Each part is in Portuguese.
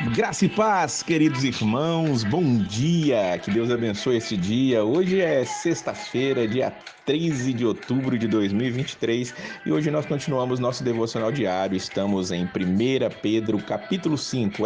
Graça e paz, queridos irmãos, bom dia, que Deus abençoe esse dia. Hoje é sexta-feira, dia 13 de outubro de 2023 e hoje nós continuamos nosso devocional diário. Estamos em 1 Pedro, capítulo 5.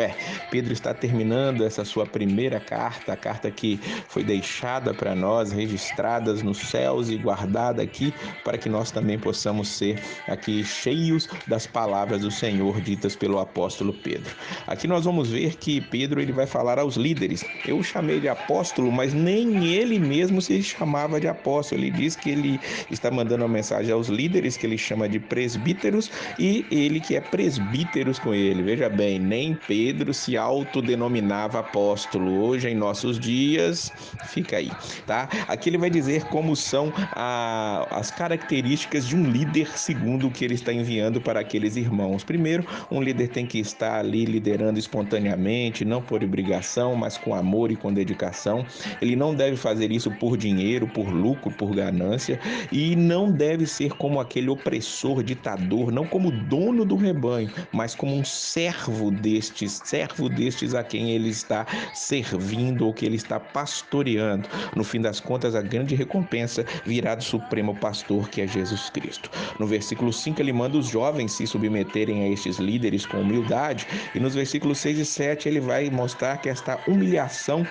Pedro está terminando essa sua primeira carta, a carta que foi deixada para nós, registrada nos céus e guardada aqui, para que nós também possamos ser aqui cheios das palavras do Senhor ditas pelo apóstolo Pedro. Aqui nós vamos ver que Pedro ele vai falar aos líderes. Eu chamei de apóstolo, mas nem ele mesmo se chamava de apóstolo. Ele diz que ele está mandando uma mensagem aos líderes, que ele chama de presbíteros, e ele que é presbíteros com ele. Veja bem, nem Pedro se autodenominava apóstolo. Hoje, em nossos dias, fica aí, tá? Aqui ele vai dizer como são as características de um líder segundo o que ele está enviando para aqueles irmãos. Primeiro, um líder tem que estar ali liderando espontaneamente, não por obrigação, mas com amor e com dedicação. Ele não deve fazer isso por dinheiro, por lucro, por ganância, e não deve ser como aquele opressor, ditador, não como dono do rebanho, mas como um servo destes a quem ele está servindo ou que ele está pastoreando. No fim das contas, a grande recompensa virá do supremo pastor, que é Jesus Cristo. No versículo 5, ele manda os jovens se submeterem a estes líderes com humildade, e nos versículos 6 e 7 ele vai mostrar que esta humilhação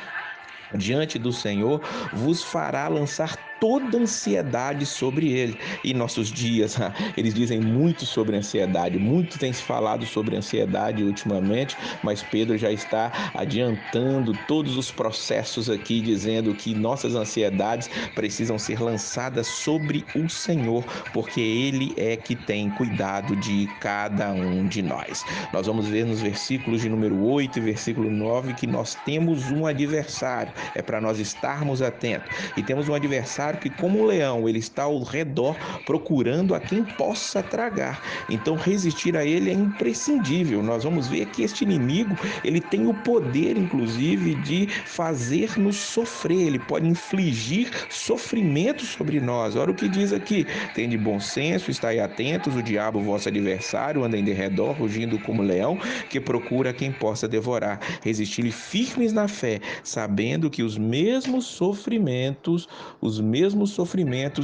diante do Senhor vos fará lançar toda ansiedade sobre ele. E em nossos dias, eles dizem muito sobre ansiedade, muito tem se falado sobre ansiedade ultimamente, mas Pedro já está adiantando todos os processos aqui, dizendo que nossas ansiedades precisam ser lançadas sobre o Senhor, porque ele é que tem cuidado de cada um de nós. Nós vamos ver nos versículos de número 8 e versículo 9 que nós temos um adversário, é para nós estarmos atentos, e temos um adversário que, como um leão, ele está ao redor procurando a quem possa tragar. Então resistir a ele é imprescindível. Nós vamos ver que este inimigo, ele tem o poder, inclusive, de fazer-nos sofrer. Ele pode infligir sofrimento sobre nós. Olha o que diz aqui: tende bom senso, estai atentos, o diabo, vosso adversário, anda em derredor, rugindo como leão, que procura quem possa devorar. Resistir-lhe firmes na fé, sabendo que os mesmos sofrimentos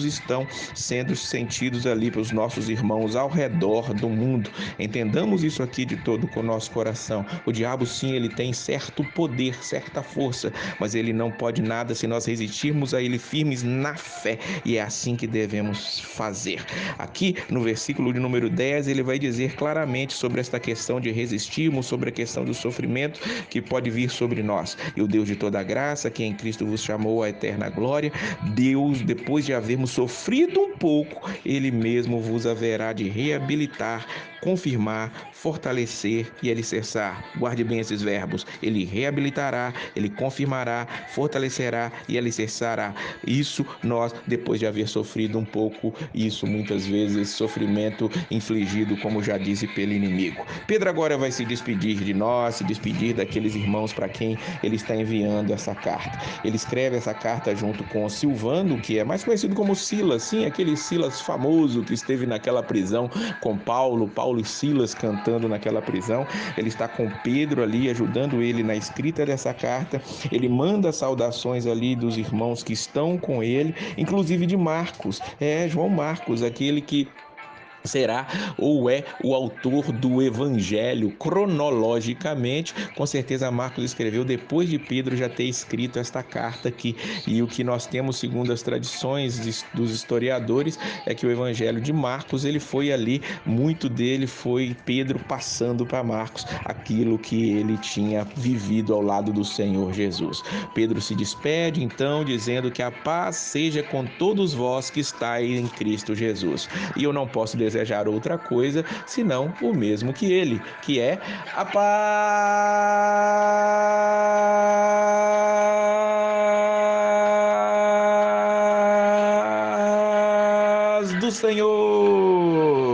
estão sendo sentidos ali pelos nossos irmãos ao redor do mundo. Entendamos isso aqui de todo com o nosso coração. O diabo, sim, ele tem certo poder, certa força, mas ele não pode nada se nós resistirmos a ele firmes na fé, e é assim que devemos fazer. Aqui no versículo de número 10, ele vai dizer claramente sobre esta questão de resistirmos, sobre a questão do sofrimento que pode vir sobre nós. E o Deus de toda graça, que em Cristo vos chamou à eterna glória, Deus, depois de havermos sofrido um pouco, ele mesmo vos haverá de reabilitar, confirmar, fortalecer e alicerçar. Guarde bem esses verbos. Ele reabilitará, ele confirmará, fortalecerá e alicerçará. Isso nós, depois de haver sofrido um pouco, isso muitas vezes sofrimento infligido, como já disse, pelo inimigo. Pedro agora vai se despedir de nós, se despedir daqueles irmãos para quem ele está enviando essa carta. Ele escreve essa carta junto com Silvano, que é mais conhecido como Silas, sim, aquele Silas famoso que esteve naquela prisão com Paulo e Silas cantando naquela prisão. Ele está com Pedro ali, ajudando ele na escrita dessa carta. Ele manda saudações ali dos irmãos que estão com ele, inclusive de Marcos, João Marcos, aquele que será ou é o autor do evangelho cronologicamente. Com certeza Marcos escreveu depois de Pedro já ter escrito esta carta aqui, e o que nós temos segundo as tradições dos historiadores é que o evangelho de Marcos, ele foi ali, muito dele foi Pedro passando para Marcos aquilo que ele tinha vivido ao lado do Senhor Jesus. Pedro se despede então dizendo que a paz seja com todos vós que estáis em Cristo Jesus. E eu não posso desejar outra coisa senão o mesmo que ele, que é a paz do Senhor.